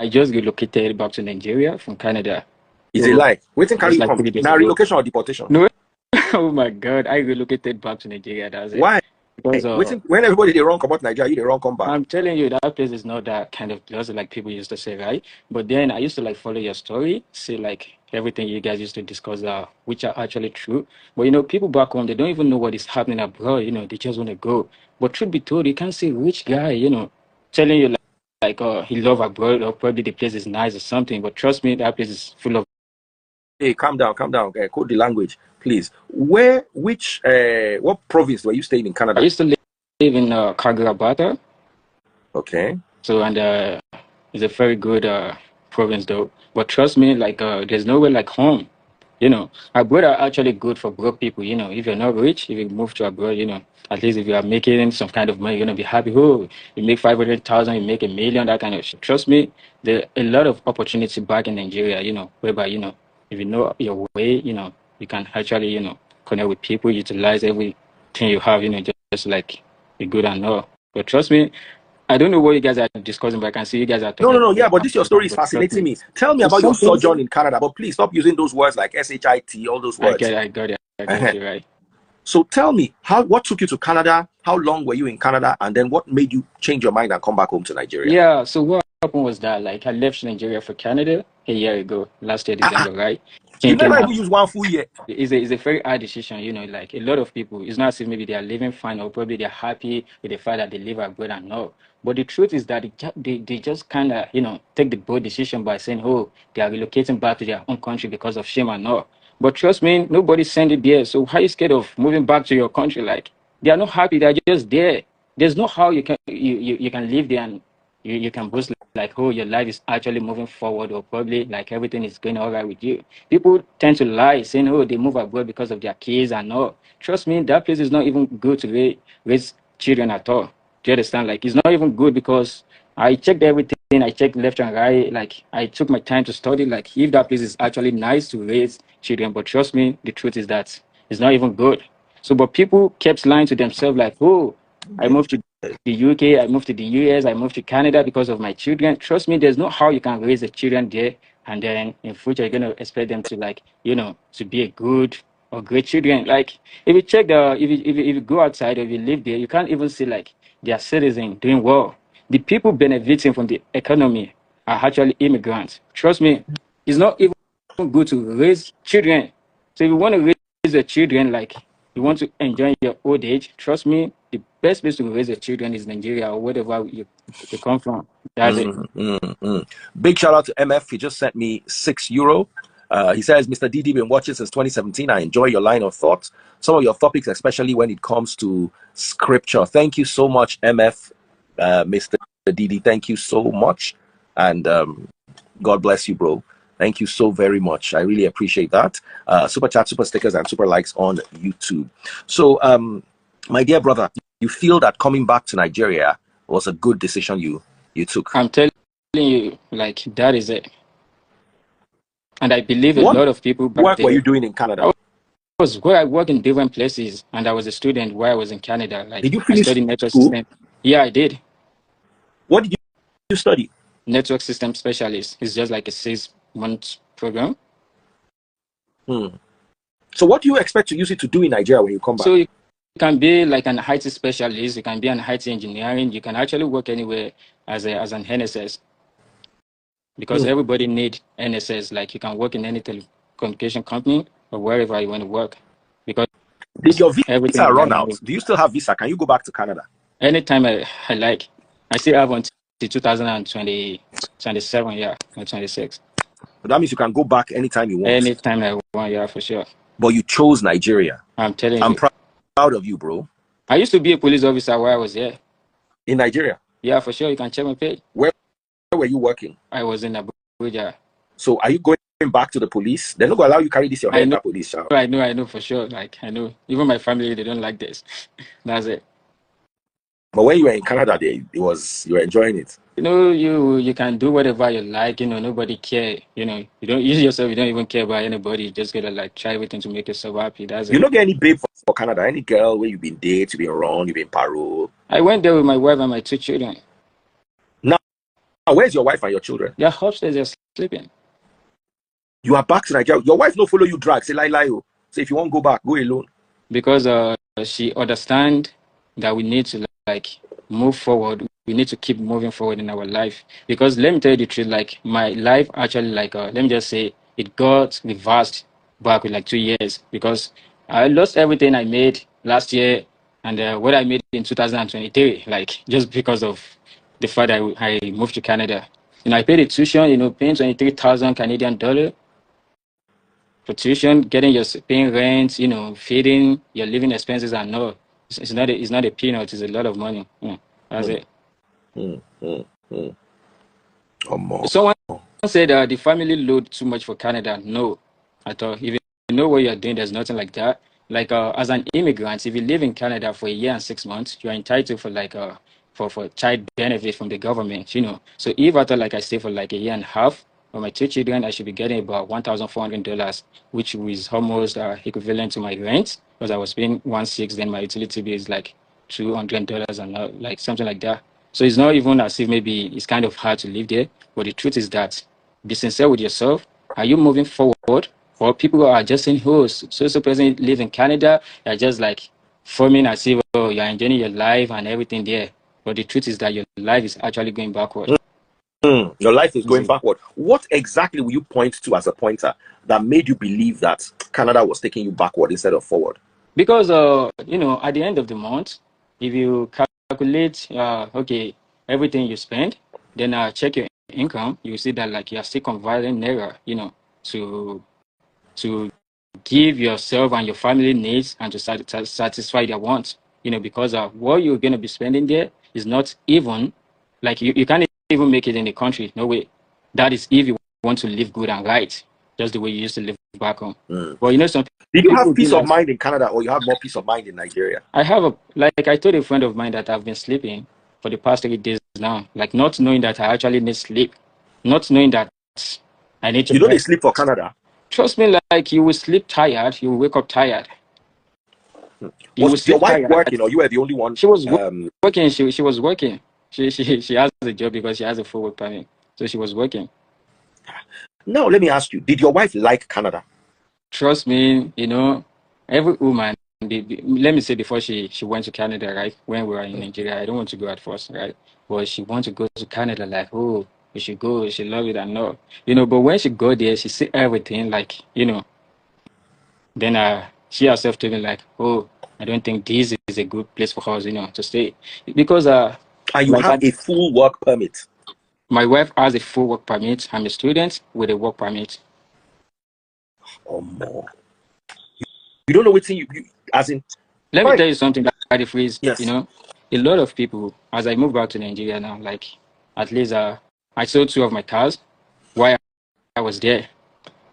I just relocated back to Nigeria from Canada. Is it So like waiting carry just you like come? 3 days Now ago. relocation or deportation? No, oh my God, I relocated back to Nigeria. That's it. Why? Because Waiting when everybody they run come out Nigeria, you they run come back. I'm telling you, that place is not that kind of place like people used to say, right? But then I used to like follow your story, see like everything you guys used to discuss, which are actually true. But people back home, they don't even know what is happening abroad. They just want to go. But truth be told, you can't see rich guy, telling you he love abroad or probably the place is nice or something. But trust me, that place is full of. Hey, calm down, calm down. Code the language, please. What province were you staying in I Canada? used to live in Kagarabata, Okay. so and it's a very good province though. But trust me, there's nowhere like home. Abroad are actually good for broke people. If you're not rich, if you move to abroad, at least if you are making some kind of money, you're gonna be happy. Oh, you make 500,000, you make 1 million, that kind of shit. Trust me, there are a lot of opportunity back in Nigeria. Whereby if you know your way, you can actually connect with people, utilize everything you have. Just like be good and all. But trust me, I don't know what you guys are discussing, but I can see you guys are No, no, talking no. Yeah, but about this your story is but trust fascinating me. me. Tell me It's about your something sojourn in Canada, but please stop using those words like SHIT, all those words. I got it. I got Uh-huh. you right. So tell me, what took you to Canada? How long were you in Canada? And then what made you change your mind and come back home to Nigeria? Yeah, so what happened was that I left Nigeria for Canada a year ago, last year Ah, December, right? you Thinking never that even used one full year. it's a very hard decision, like a lot of people, it's not as if maybe they are living fine or probably they're happy with the fact that they live abroad and all. But the truth is that they just kind of, take the bold decision by saying, oh, they are relocating back to their own country because of shame and all. But trust me, nobody sent it there. So how are you scared of moving back to your country? Like, they are not happy, they're just there. There's no how you can live there and you can boast like, oh, your life is actually moving forward or probably like everything is going all right with you. People tend to lie saying, oh, they move abroad because of their kids and all. Trust me, that place is not even good to raise children at all. Do you understand? Like, it's not even good because I checked everything. I checked left and right. Like, I took my time to study. Like, if that place is actually nice to raise children, but trust me, the truth is that it's not even good. So, but people kept lying to themselves, like, oh, I moved to the UK, I moved to the US, I moved to Canada because of my children. Trust me, there's no how you can raise the children there and then in future you're gonna expect them to to be a good or great children. Like if you check if you go outside or if you live there, you can't even see like their citizens doing well. The people benefiting from the economy are actually immigrants. Trust me, it's not even good to raise children. So if you want to raise the children like you want to enjoy your old age, trust me, the best place to raise your children is Nigeria or wherever you come from. That's it. Big shout out to MF. He just sent me €6. He says, Mr. DD, been watching since 2017. I enjoy your line of thought. Some of your topics, especially when it comes to scripture. Thank you so much, MF, Mr. DD. Thank you so much. And God bless you, bro. Thank you so very much. I really appreciate that. Super chat, super stickers, and super likes on YouTube. So, my dear brother, you feel that coming back to Nigeria was a good decision you took? I'm telling you, like that is it. And I believe a What lot of people back work were there. you doing in Canada? I work in different places, and I was a student while I was in Canada. Did Like you I finish studied network school? system. Yeah, I did. What did you study? Network system specialist. It's just like a 6 month program. So what do you expect to use it to do in Nigeria when you come back? So you can be like an IT specialist. You can be an IT engineering. You can actually work anywhere as an NSS because everybody need NSS. Like you can work in any telecommunication company or wherever you want to work because Did your everything visa is run right out? now. Do you still have visa? Can you go back to Canada? Anytime I like. I still have until 2027, yeah, or 26. But that means you can go back anytime you want. Anytime I want, yeah, for sure. But you chose Nigeria. I'm telling I'm you. proud of you, bro. I used to be a police officer while I was there. In Nigeria? Yeah, for sure. You can check my page. Where were you working? I was in Abuja. So are you going back to the police? They're not going to allow you carry this your head, that police child. I know for sure. Like, I know. Even my family, they don't like this. That's it. But when you were in Canada, you were enjoying it. You can do whatever you like. Nobody care. You don't use yourself. You don't even care about anybody. You just gotta like try everything to make yourself happy. That's it. You don't get any babe for Canada? Any girl where you've been dated, you've been wrong, you've been parole? I went there with my wife and my 2 children. where's your wife and your children? They're upstairs, they're sleeping. You are back to Nigeria. Your wife no follow you drag. Say lie. Oh. Say if you want to go back, go alone. Because she understand that we need to like move forward. We need to keep moving forward in our life. Because let me tell you the truth, like my life actually like let me just say it got reversed back with like 2 years because I lost everything I made last year and what I made in 2023, like just because of the fact that I moved to Canada. I paid a tuition, paying 23,000 Canadian dollar for tuition, getting your paying rent, feeding your living expenses and all. It's not a peanut. It's a lot of money. That's it. Someone said the family load too much for Canada. No, at all. If you know what you're doing, there's nothing like that. Like as an immigrant, if you live in Canada for a year and 6 months, you're entitled for like for child benefit from the government. So if I thought like I stay for like a year and a half, for my 2 children, I should be getting about $1,400, which is almost equivalent to my rent because I was paying 1.6. Then my utility bill is like $200 and like something like that. So it's not even as if maybe it's kind of hard to live there. But the truth is that be sincere with yourself. Are you moving forward? Or people are just saying, oh, so person live in Canada. They're just like forming as if you're enjoying your life and everything there. But the truth is that your life is actually going backward. Your life is going backward. What exactly will you point to as a pointer that made you believe that Canada was taking you backward instead of forward? Because at the end of the month, if you calculate okay, everything you spend, then check your income, you see that like you're still converting naira, to give yourself and your family needs and to satisfy their wants. Because what you're going to be spending there is not even like you can't even make it in the country. No way. That is if you want to live good and right, just the way you used to live back home. But some did you have peace of mind in Canada, or you have more peace of mind in Nigeria? I have like I told a friend of mine that I've been sleeping for the past 3 days now, like not knowing that I actually need sleep, not knowing that I need to. You don't need sleep for Canada. Trust me, like you will sleep tired, you will wake up tired. Was your wife working, or you were the only one? She was working. She was working. She has a job because she has a full work permit, so she was working. Now let me ask you: did your wife like Canada? Trust me, every woman. Let me say before she went to Canada, right? When we were in Nigeria, I don't want to go at first, right? But she wants to go to Canada, like, oh, we should go. She love it and all, But when she go there, she see everything, like, Then she herself told me like, oh, I don't think this is a good place for us, to stay, because and you like have a full work permit. My wife has a full work permit. I'm a student with a work permit. Oh more. You don't know what you as in. Let me tell you something that the freeze. Yes. A lot of people, as I move back to Nigeria now, like at least I sold 2 of my cars while I was there.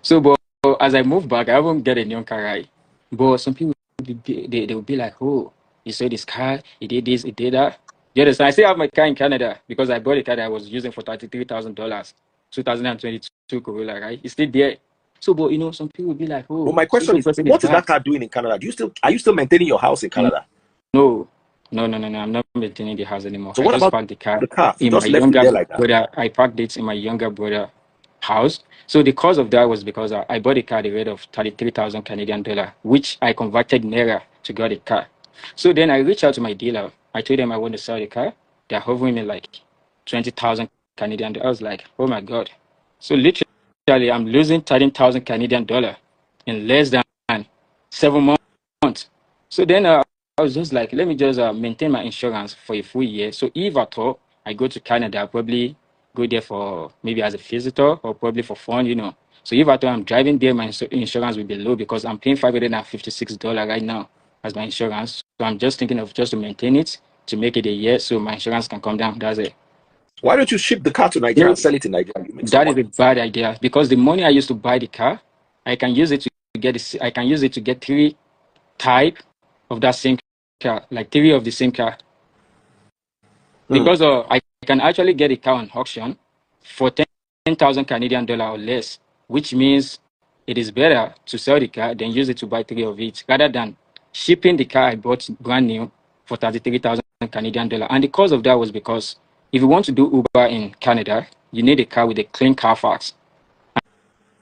So, but as I move back, I haven't get a new car, right? But some people they will be like, oh, you sold this car, he did this, he did that. You understand? I still have my car in Canada because I bought a car that I was using for $33,000, 2022 Corolla, right? It's still there. So, but some people will be like, oh. Well, my question is, what is that car doing in Canada? Are you still maintaining your house in Canada? No. I'm not maintaining the house anymore. So what about parked the car? You just left it there like that? Brother, I parked it in my younger brother house. So the cause of that was because I bought a car at the rate of 33,000 Canadian dollar, which I converted naira to get a car. So then I reached out to my dealer. I told them I want to sell the car. They're offering me like 20,000 Canadian dollar. I was like, oh my God. So literally I'm losing 13,000 Canadian dollar in less than 7 months. So then I was just like, let me just maintain my insurance for a full year. So if at all I go to Canada, I'll probably go there for maybe as a visitor or probably for fun, So if at all I'm driving there, my insurance will be low because I'm paying $556 right now as my insurance. So I'm just thinking of just to maintain it, to make it a year so my insurance can come down. That's it. Why don't you ship the car to Nigeria and sell it in Nigeria? That is a bad idea because the money I used to buy the car, I can use it to get 3 type of that same car, like 3 of the same car. Because I can actually get a car on auction for 10,000 Canadian dollar or less, which means it is better to sell the car than use it to buy 3 of it, rather than shipping the car I bought brand new for 33,000 Canadian dollar. And the cause of that was because if you want to do Uber in Canada, you need a car with a clean Carfax.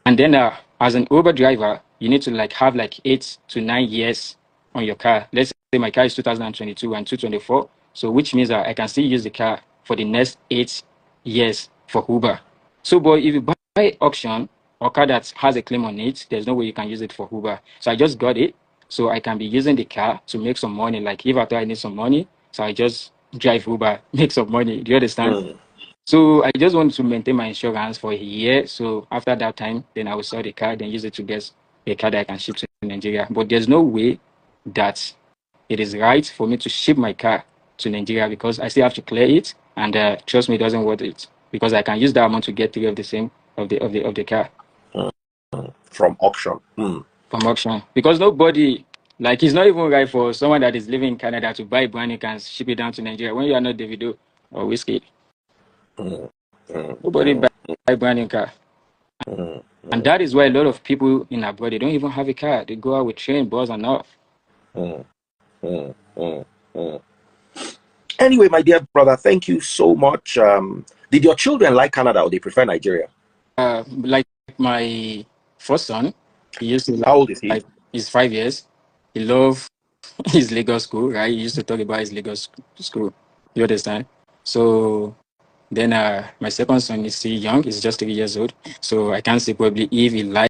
And then as an Uber driver, you need to like have like 8 to 9 years on your car. Let's say my car is 2022 and 224. So which means that I can still use the car for the next 8 years for Uber. So but if you buy auction or car that has a claim on it, there's no way you can use it for Uber. So I just got it. So I can be using the car to make some money. Like if after I need some money, so I just drive Uber, make some money. Do you understand? So I just want to maintain my insurance for a year. So after that time, then I will sell the car, then use it to get a car that I can ship to Nigeria. But there's no way that it is right for me to ship my car to Nigeria because I still have to clear it, and trust me, it doesn't worth it because I can use that amount to get 3 of the same of the car From auction. from auction because nobody. Like it's not even right for someone that is living in Canada to buy a brand new car and ship it down to Nigeria when you are not Davido or Whiskey. Nobody buy brand new car. And that is why a lot of people in abroad, they don't even have a car. They go out with train, bus, and all. Anyway, my dear brother, thank you so much. Did your children like Canada or they prefer Nigeria? Like my first son, he used to How old is he? like he's 5 years. He loved his Lagos school, right? He used to talk about his Lagos school. You understand? So then my second son is still young, he's just 3 years old. So I can't say probably if he likes